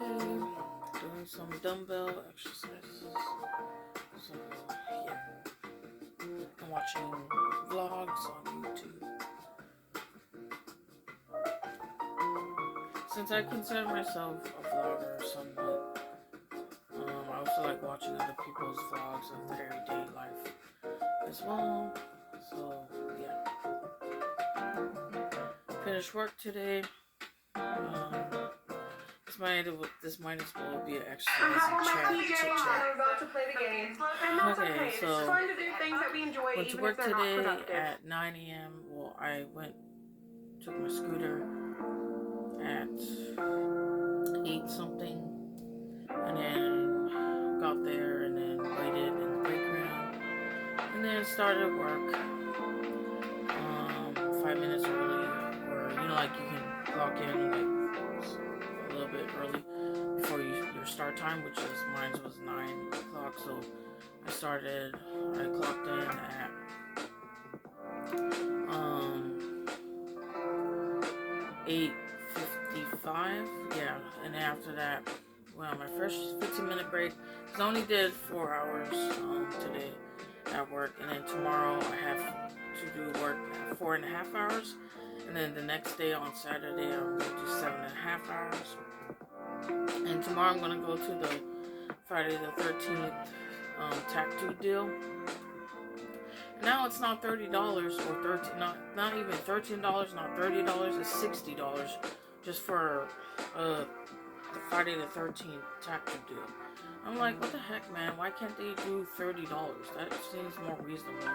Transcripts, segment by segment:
Okay, doing some dumbbell exercises. So, yeah. I'm watching vlogs on YouTube. Since I consider myself a vlogger somewhat, I also like watching other people's vlogs of their everyday life as well. So, yeah. Finished work today. This might as well be an exercise and chit chat. Okay, so went to work today at 9 a.m. Well, I took my scooter at 8 something, and then got there and then waited in the break room, and then started work 5 minutes early, or like you can clock in like a little bit early before your start time, which is mine was 9 o'clock. So I clocked in at 8:55. Yeah, and after that, well, my first 15-minute break, because I only did 4 hours today at work, and then tomorrow I have to do work at 4.5 hours, and then the next day on Saturday I'm going to do 7.5 hours, and tomorrow I'm going to go to the Friday the 13th tattoo deal. Now it's not $30 or not even $13, not $30, it's $60 just for the Friday the 13th tattoo deal. I'm like, what the heck, man? Why can't they do $30? That seems more reasonable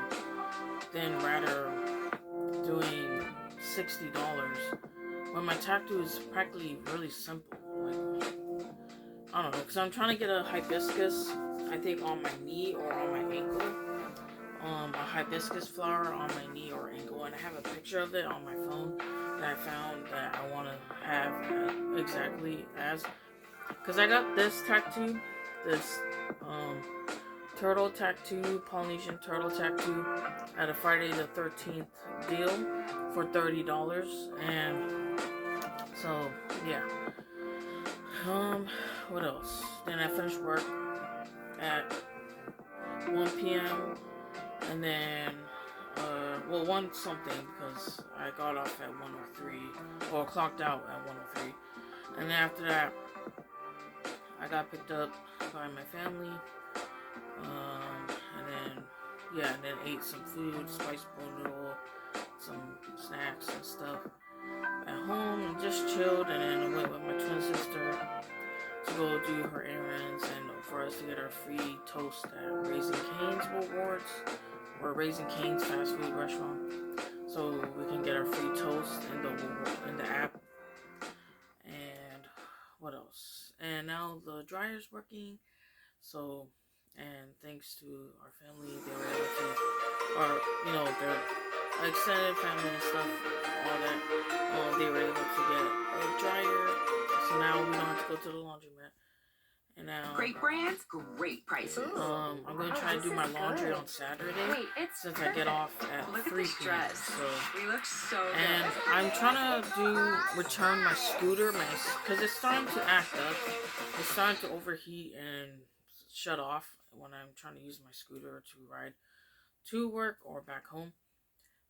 than rather doing $60 when my tattoo is practically really simple. Like, I don't know, because I'm trying to get a hibiscus, I think on my knee or on my ankle. A hibiscus flower on my knee or ankle, and I have a picture of it on my phone that I found that I want to have exactly as, because I got this tattoo, this turtle tattoo, Polynesian turtle tattoo at a Friday the 13th deal for $30, and so yeah. What else? Then I finished work at 1 p.m. and then 1 something, because I got off at 1:03, or clocked out at 1:03, and then after that I got picked up by my family, and then ate some food, spiced bowl noodle, some snacks and stuff at home, and just chilled, and then I went with my twin sister to go do her errands and for us to get our free toast at Raising Cane's Rewards, or Raising Cane's fast food restaurant, so we can get our free toast in the app. And what else? And now the dryer's working, so, and thanks to our family, they were able to, or their extended family and stuff, all that, they were able to get a dryer, so now we don't have to go to the laundromat. And now, great brands, great prices. I'm going to try to do my laundry on Saturday, since I get off at 3 p.m. So, we look so good. And I'm trying to return my scooter, because it's starting to act up. It's starting to overheat and shut off when I'm trying to use my scooter to ride to work or back home.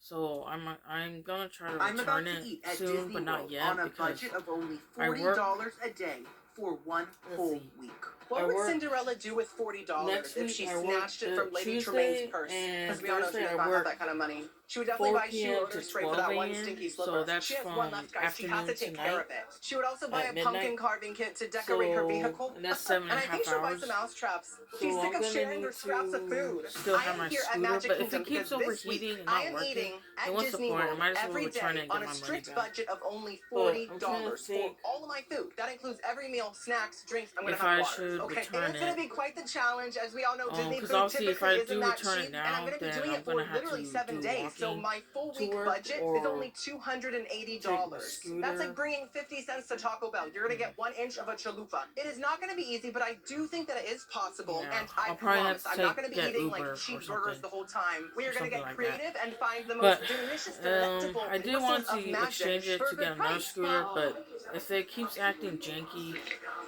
So I'm gonna try to return it soon, but not yet, on a budget of only $40 a day for one whole week. What would Cinderella do with $40 if she snatched it from Lady Tremaine's purse? Because we all know she does not have that kind of money. She would definitely buy shoe odor spray for that one stinky slipper. So she has one left, guys. She has to take care of it. She would also buy a pumpkin carving kit to decorate her vehicle. And that's 7.5 hours. And I think she'll buy some mouse traps. She's sick of sharing her scraps of food. Still have my scooter, but if it keeps overheating and not working, then what's the point? I might as well return it and get my money back. On a strict budget of only $40 for all of my food. That includes every meal, snacks, drinks. I'm gonna have water. Okay, it's gonna be quite the challenge, as we all know. Disney food typically isn't that cheap, and I'm gonna be doing it for literally 7 days. So my full week budget is only $280. That's like bringing 50 cents to Taco Bell. You're gonna get 1 inch of a chalupa. It is not gonna be easy, but I do think that it is possible, and I promise I'm not gonna be eating like cheap burgers the whole time. We are gonna get creative and find the most delicious, delectable I do want to exchange it to get another scooter, but if it keeps acting janky,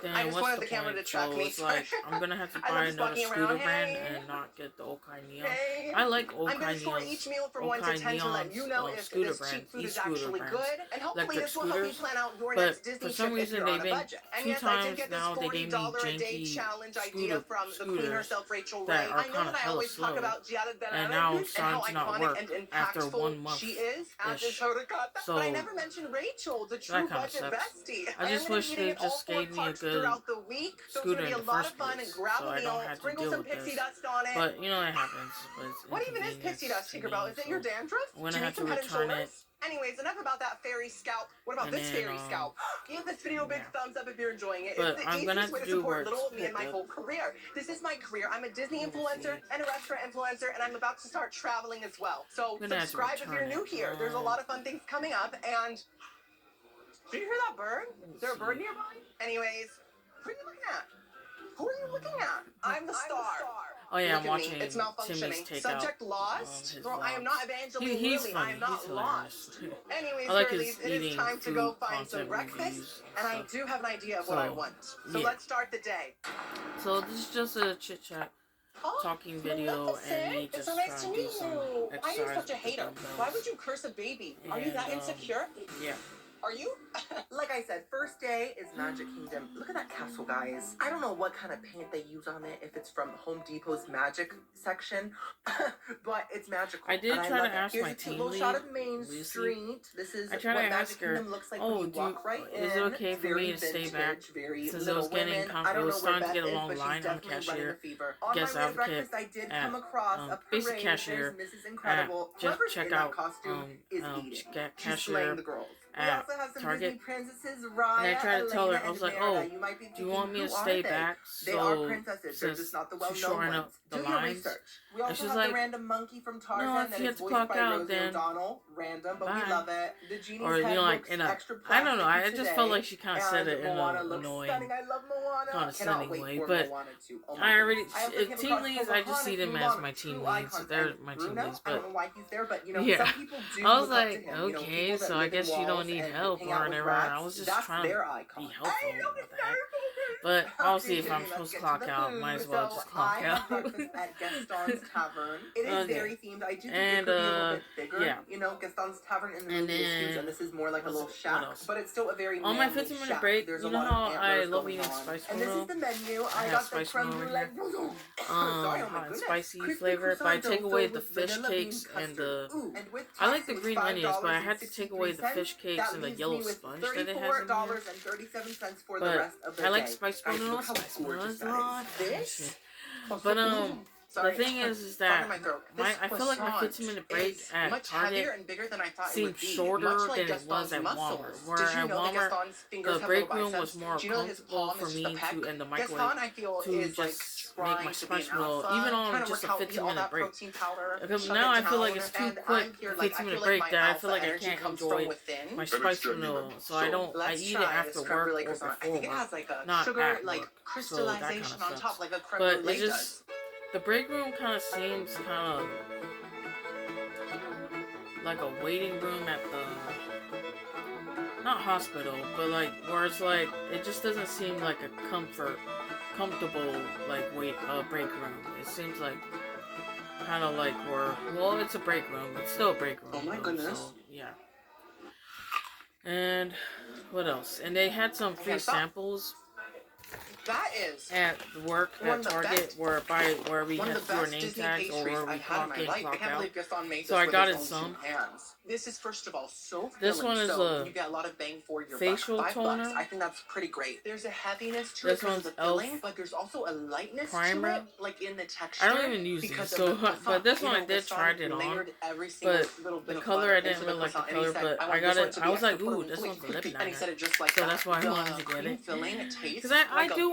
then I just what's wanted the the camera to point? track So me. it's like I'm gonna have to I buy love just another walking scooter around. brand Hey. and not get the Okai Neon. Hey. I like I'm gonna Okai score each Neon's meal from 1 to 10 to let you know if scooter this brands, cheap food is e-scooter actually brands, good, and hopefully electric this will help you scooters. plan out your But next Disney for some trip if reason you're they've on a been budget. And 2 yes, I did times get this now they gave me $40 a day janky challenge idea from the scooters cleaner self, Rachel that Ray. are I know kind of that I hella always talk slow, about Giada and now and it's how starting to not iconic work and after 1 impactful month. she is as is her cut. So But I never mentioned Rachel, the true that kind of budget sucks. bestie. I just wish they just gave me a good throughout the week. So it's scooter gonna be in a the lot first of fun and place, grab so a I meal, don't have to sprinkle deal some with pixie this. dust on it. But you know it happens. But it's What even is pixie dust, to Tinkerbell? me, Is it so your dandruff? I'm gonna Do you have need to some head and return it. shoulders? Anyways, enough about that fairy scalp. What about And this then, fairy scalp? Give this video a big thumbs up if you're enjoying it. But It's the I'm gonna easiest way have to to do support work little old me to and my pick whole career. This is my career. I'm a Disney You will influencer see. and a restaurant influencer, and I'm about to start traveling as well. So I'm gonna have to subscribe if you're return new it. here. There's a lot of fun things coming up, and did you hear that bird? Is there a bird nearby? Anyways, who are you looking at? Who are you looking at? I'm the star. Oh yeah, Look I'm at watching me. It's malfunctioning. Timmy's takeout. Subject lost. His Girl, I am vlogs. not Evangeline He's Lilly. funny. I am not He's lost. hilarious. Anyways, I like girlies, his it is eating time to food go find some content breakfast, reviews and I stuff. do have an idea of what I want. So yeah. let's start the day. So this is just a chit chat talking video and me just trying to do some exercise. Why are you such a with the hater? dumbbells. Why would you curse a baby? Are you that insecure? Yeah. Are you? Like I said, first day is Magic Kingdom. Look at that castle, guys. I don't know what kind of paint they use on it, if it's from Home Depot's magic section, but it's magical. I did try to ask Here's my a team little lead, shot of Main Lucy. Street. This is I tried what to Magic ask her, Kingdom looks like when you walk right in. is it okay It's for very me to stay back? very Since it Little was getting Women. comfy, I don't it was know where starting to get a Beth long is, but line she's on definitely running cashier. the fever. On Guest my way to advocate breakfast, I did at, come across a basic parade. cashier There's Mrs. Incredible. just Whoever's check in out, that costume is eating. She's cashier slaying the girls. We at also have some Target. Disney princesses, Raya, And I tried to tell her, Elena, I was like, and oh, Merida. You might be do you want me to thinking, who stay are they? back? They So, are princesses. They're just not the to well-known shorten ones. up the Do your lines. research. We And also she's have like, the random monkey from Tarzan no, if that you is have to voiced clock by out, Rosie then O'Donnell. Random, but bye. we love it. The genie's Or, head like, looks in a, extra I don't know, I plastic just today, felt like she kind of said it in Moana an looks annoying, stunning. I love Moana. condescending Cannot way, wait for but Moana too. Oh I already, I also came team across leads, I just see them Pocahontas, as my Mulan, team true leads, icons, they're and my team Bruno, leads, I don't but know why he's there, but you know, yeah, some people do I was look up like, to him. You know, okay, people that so I live in guess you don't walls need and help hang or out with whatever, rats, I was just that's trying to their be icon. helpful, Hey, what the heck. okay. But obviously, if Okay, I'm let's supposed to get clock the out, food. might as well just clock I had out. breakfast at Gaston's Tavern. It is Okay. very themed. I do think And, it could be a little bit bigger. yeah. You know, Gaston's Tavern in the And movie is huge, then, and this is more like a little what shack. else? But it's still a very On my manly 15-minute shack. break, There's you a know lot how of I antlers love going eating on. spice And this noodle? is the menu. I I have got the spice creme noodle brulee. here. Sorry, oh my Hot and goodness. spicy Crispy flavor, but I croissant take dough away filled the with fish vanilla bean cakes and custard. the... Ooh, and with I like tax, the it was green onions, but I had to take away the $5.63. fish cakes That and the leaves yellow me with sponge that it has in here. $34.37 for the But rest of the I like day. spice Guys, noodles. look how Spice gorgeous noodles that a lot. is. This? But Sorry. the thing is Frog that in my throat. I feel like my This 15-minute break is at much heavier Target and bigger than I thought it seemed would be. shorter Much like than it was Gaston's at Walmart. muscles. Where Did you at know that Walmart, Gaston's fingers the have break little room was biceps? more Do you know that his comfortable palm for is just me a peck? to in the Gaston, microwave I feel, to is like just make trying my to be an spice noodle, alpha, even trying on to just a work out all 15-minute that break. protein powder, Because shove now it I feel like down, it's too and quick, I'm here, like, I 15-minute feel break, like my that I alpha feel like I energy can't comes enjoy from within. my spice noodle, so I don't. I eat it after work or before I think it work, has like a not sugar, at like work. crystallization So that on kinda top, sucks. like a creme But brulee it does. just the break room kind of seems kind of like a waiting room at the not hospital, but like where it's like it just doesn't seem like a comfortable like break room. It seems like kind of like where it's a break room. It's still a break room. Oh my goodness. So, yeah. And what else? And they had some free samples That is at work at Target where we one had of the fewer best name Disney tags or pastries where we I've had in clock my in, life. I clock can't out. believe Gaston made this So I with got his it own some. two hands. This is first of all so This filling, one is so a you get a lot of bang for your facial buck. toner. $5. I think that's pretty great. There's a heaviness to This it because one's of the filling, Elf but there's also a lightness primer. to it, like in the texture. I don't even use these, because so of the croissant. but this You one know, I did Gaston try it on. layered every single But little bit the of color butter I into didn't really like the croissant, and he color, said, but "I I want got this one it. to I be was like, extra ooh, purple this and one's a flaky." lip And he said liner. it just like So that. that's why I The wanted to get cream it. filling, it tastes Because I like do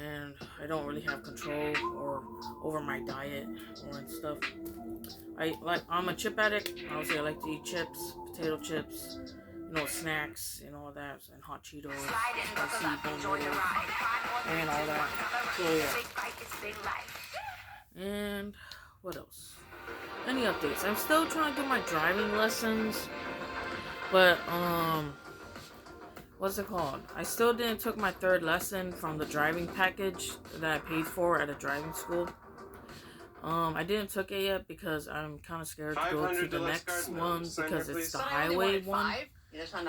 and I don't really have control or over my diet or and stuff. I'm a chip addict. Obviously, I like to eat chips, potato chips, snacks and all that, and hot Cheetos, spicy bone noodles, and all that. So yeah. And what else? Any updates? I'm still trying to do my driving lessons, but what's it called? I still didn't took my 3rd lesson from the driving package that I paid for at a driving school. I didn't took it yet because I'm kind of scared to go to the next one because it's the highway one.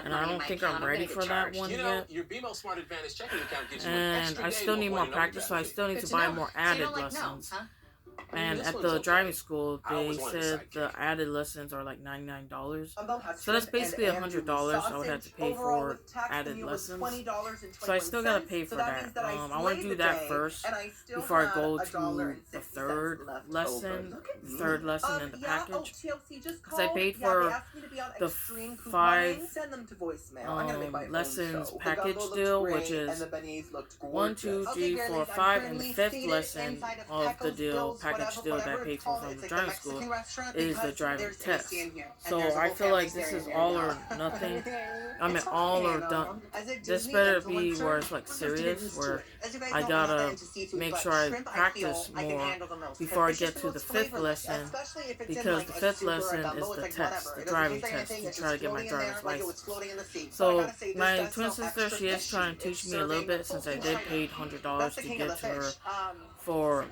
And I don't think I'm ready for that one yet. And I still need more practice, so I still need to buy more added lessons. And at the driving school, they said the added lessons are like $99. So that's basically $100 I would have to pay for added lessons. So I still gotta pay for that. I want to do that first before I go to the 3rd lesson in the package. Because I paid for the 5 lessons package deal, which is 1, 2, 3, 4, 5, and the 5th lesson of the deal package deal that I paid for from the driving school is the driving test. So I feel like this is all or nothing. I mean, all or done. This better be where it's like serious, where I gotta make sure I practice more before I get to the 5th lesson, because the 5th lesson is the test, the driving test, to try to get my driver's license. So my twin sister, she is trying to teach me a little bit, since I did pay $100 to get to her for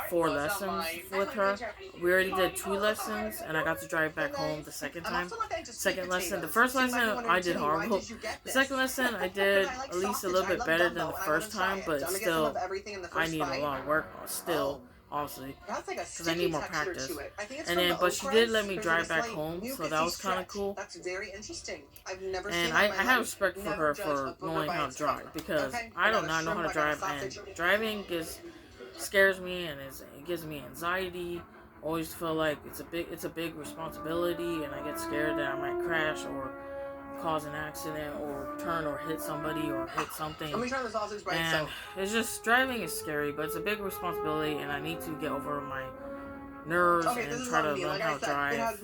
4 lessons with her. We already did 2 lessons, and I got to drive back home the second time. Second lesson, the first lesson I did horrible. The second lesson I did at least a little bit better than the first time, but still I need a lot of work still, obviously, because I need more practice. And then, but she did let me drive back home, so that was kind of cool. And I have respect for her for knowing how to drive, because I do not know how to drive, and driving scares me, and it gives me anxiety. Always feel like it's a big responsibility, and I get scared that I might crash or cause an accident or turn or hit somebody or hit something. And it's just, driving is scary, but it's a big responsibility, and I need to get over my nerves and try to learn how to drive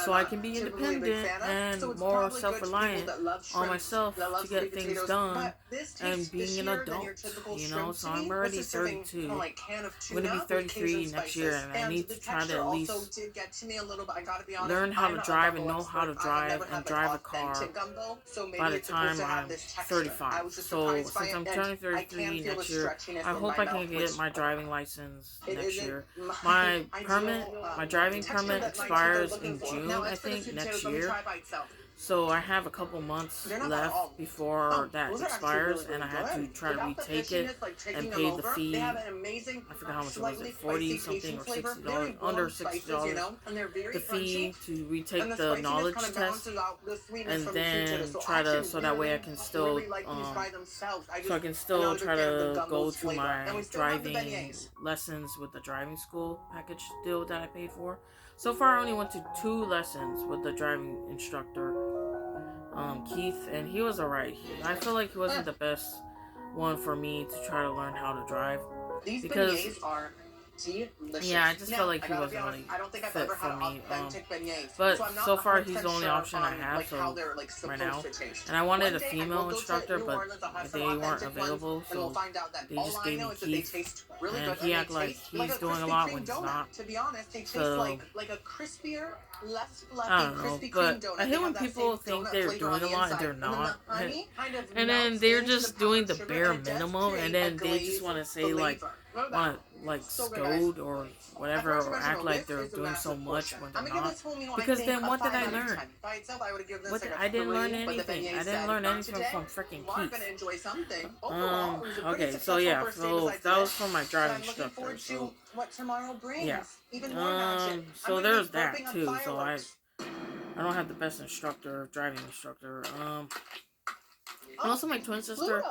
so I can be independent and more self-reliant on myself to get things done and being an adult, so I'm already 32. I'm going to be 33 next year, and I need to try to at least learn how to drive and know how to drive and drive a car by the time I'm 35. So since I'm turning 33 next year, I hope I can get my driving license next year. My driving permit expires in June, I think, next year. So I have a couple months left before that expires, and I have to try to retake it and pay the fee. I forgot how much it was, 40 something or $60, under $60. The fee to retake the knowledge test, and then try to, so that way I can still, try to go to my driving lessons with the driving school package deal that I paid for. So far, I only went to 2 lessons with the driving instructor, Keith, and he was alright. I feel like he wasn't the best one for me to try to learn how to drive, because I just felt like he wasn't really fit for me. But so far, he's the only option I have, so right now. And I wanted a female instructor, but they weren't available, so they just gave me Keith. And he acted like he's doing a lot when he's not. So I don't know, but I hate when people think they're doing a lot and they're not. And then they're just doing the bare minimum, and then they just want to say scold or whatever, or act like they're doing so much when they're not. Because then what did I learn? I didn't learn anything. I didn't learn anything from freaking Keith. Okay, so yeah, so that was from my driving instructor. So yeah. So there's that too. So I don't have the best driving instructor. And also my twin sister,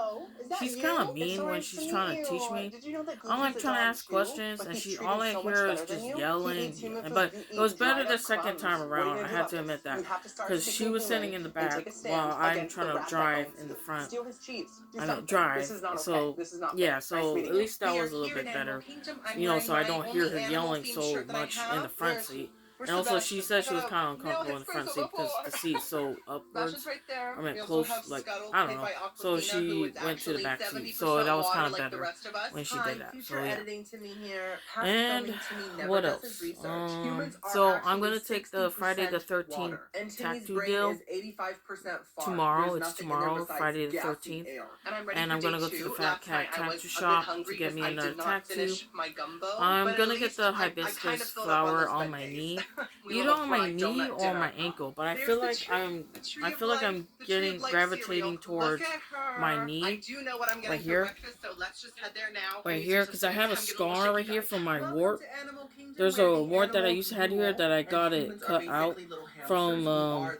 she's kind of mean when she's trying to teach me. I'm like trying to ask questions, and all I hear is just yelling. But it was better the second time around. I had to admit that, because she was sitting in the back while I'm trying to drive in the front. I don't drive, so yeah. So at least that was a little bit better, so I don't hear her yelling so much in the front seat. And also, she said she was kind of uncomfortable in the front seat because the seat's so upwards. I mean, close, like, I don't know. So she went to the back seat. So that was kind of better when she did that. So yeah. And what else? So I'm going to take the Friday the 13th tattoo deal tomorrow. It's tomorrow, Friday the 13th. And I'm going to go to the Fat Cat tattoo shop to get me another tattoo. I'm going to get the hibiscus flower on my knee. Either on my knee or my ankle, but I feel like I'm gravitating towards my knee right here, because I have a scar right here from my wart. There's a wart that I used to have here that I got it cut out from a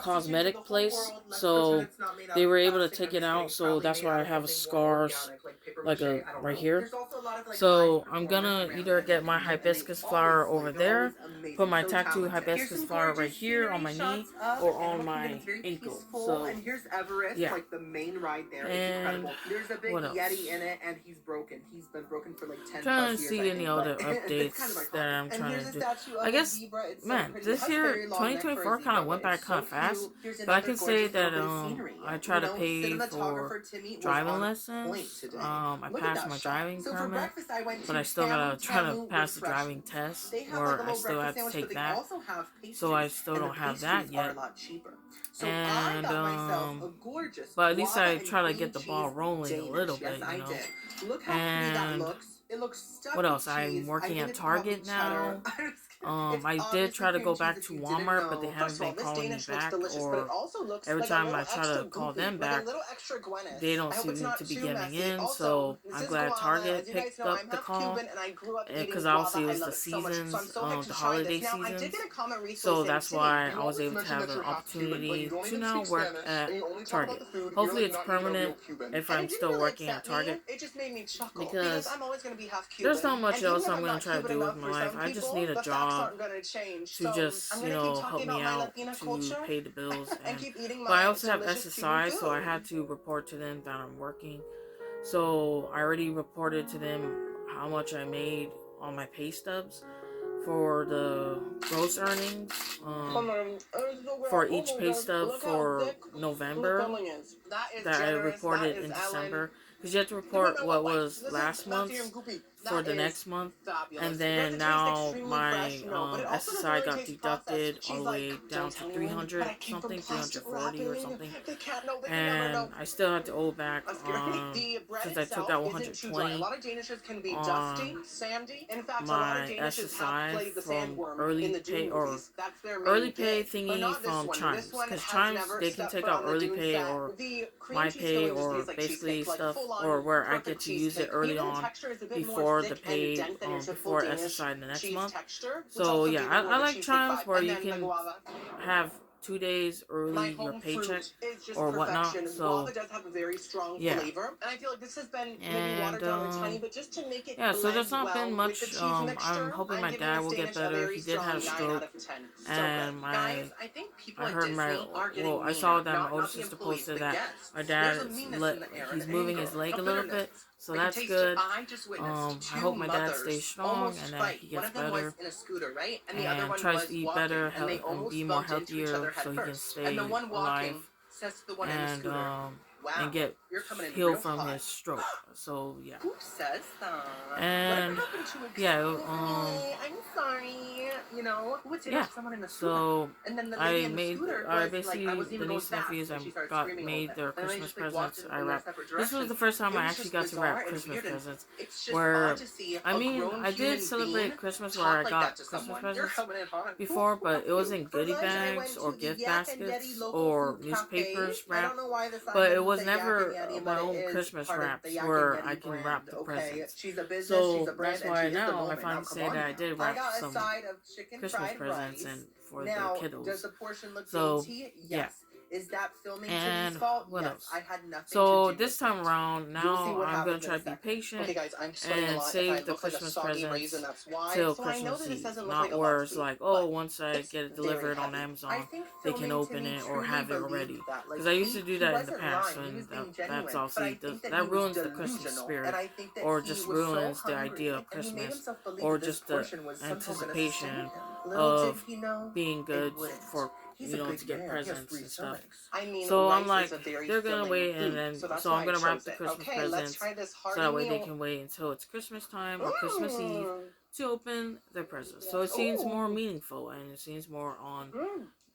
cosmetic place, so they were able to take it out, so that's why I have a scars like right here. So I'm gonna either get my hibiscus flower over there, put my tattoo hibiscus flower right here on my knee or on my ankle. So yeah. And what else? Trying to see any other updates that I'm trying to do. I guess, man, this year 2024 kind of went by kind of fast, but I can say that I try to pay for driving lessons. I passed my driving permit, but I still gotta try to pass the driving test, or I still have to take that. So I still don't have that yet. And but at least I try to get the ball rolling a little bit, And what else? I'm working at Target now. I did try to go back to Walmart, but they haven't been calling me back, or every time I try to call them back, they don't seem to be giving in, so I'm glad Target picked up the call, because obviously it was the seasons, the holiday seasons, so that's why I was able to have the opportunity to now work at Target. Hopefully it's permanent if I'm still working at Target, because there's not much else I'm going to try to do with my life. I just need a job to just, help me out to pay the bills. But I also have SSI, so I had to report to them that I'm working. So I already reported to them how much I made on my pay stubs for the gross earnings for each pay stub for November that I reported in December. Because you have to report what was last month for the next month, and then now my SSI got deducted all the way down to 300 something, 340 or something, and I still have to owe back since I took out 120 on my SSI from early pay thingy from Chimes, because Chimes, they can take out early pay or my pay or basically stuff, or where I get to use it early on before the pay, before SSI the next month. So yeah, I like Chimes where you can have 2 days early your paycheck or whatnot. So yeah, and yeah, so there's not been much. I'm hoping my dad will get better. He did have a stroke, and I saw that my older sister posted that my dad he's moving his leg a little bit. So that's good. I hope my dad stays strong and that he gets better and tries to eat better and be more healthier so he can stay alive and get healed from his stroke. So yeah. And yeah, I'm sorry. Yeah. So I basically, the niece and nephews made their Christmas presents. I wrapped. This was the first time I actually got to wrap Christmas presents. Where I did celebrate Christmas where I got Christmas presents before, but it was in goodie bags or gift baskets or newspapers wrapped. But it was never my own Christmas wraps where I can wrap the presents. So that's why now I finally say that I did wrap some Christmas presents and for the kiddos. So yeah. Is that filming and Timmy's fault? what Yes, else? I had nothing So to do this with time it. around, now I'm gonna try to be patient Okay, guys, I'm sweating a and lot. If I save the look like a Christmas soggy presents raisin, that's why. till So I know Christmas that this Eve. doesn't look Not like a where box it's food, like, but oh, once I it's get it very delivered on heavy. I Amazon, think they can filming open Timmy it or truly have it believed already. that. Like, Because I used to do he that in the wasn't past, lying. He and was being that's genuine. But I obviously think that that he was ruins the Christmas delusional, spirit, and I think that or he just was so ruins the hungry, idea of and he made Christmas, himself believe or that this just the portion was somehow gonna sustain anticipation him. Little did of he know, being good it wouldn't. for, He's you a know, good to get man. He has presents 3 and stuff. siblings. I mean, So I'm rice like, is a very they're gonna filling wait, and food, then so that's so why I'm I gonna wrap chose the it. Christmas Okay, let's presents try this so that hearty way they meal. can wait until it's Christmas time or Christmas Eve to open their presents. So it seems Ooh. more meaningful, and it seems more on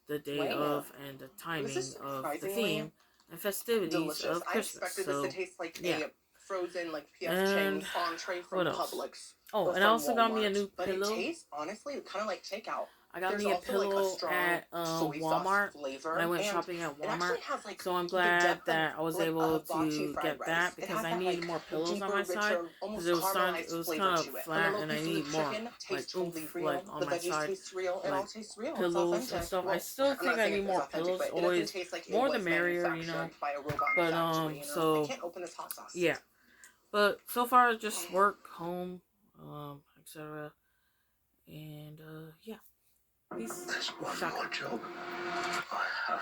the day Wow. of and the timing This is of the surprisingly theme and festivities delicious. of I Christmas. expected So this to taste like yeah. a frozen like P.F. And Chang's entree from what else? Publix. Oh, Or and I from also got me a Walmart. new But it pillow. tastes honestly kind of like takeout. I got There's me a also like a pillow strong at soy sauce Walmart flavor, when I went and shopping at it Walmart. actually has like So I'm the glad depth that of I was like able hibachi to fried get rice. that It because has I that needed like more pillows on deeper, my side richer, because almost it was caramelized flavor kind of to it. flat And the and I little need pieces of more chicken like taste totally oomph real. like on The my veggies side, taste real. It all like tastes real. It's pillows and authentic. stuff. Well, I still I'm think not I saying need it's more authentic, pillows. but it Always doesn't taste like it more the was merrier, you know. manufactured by a robot in a But factory. You know? I so can't open this hot sauce. yeah. But so far just work, home, etc. And yeah. Peace. There's one Shaka. more job I have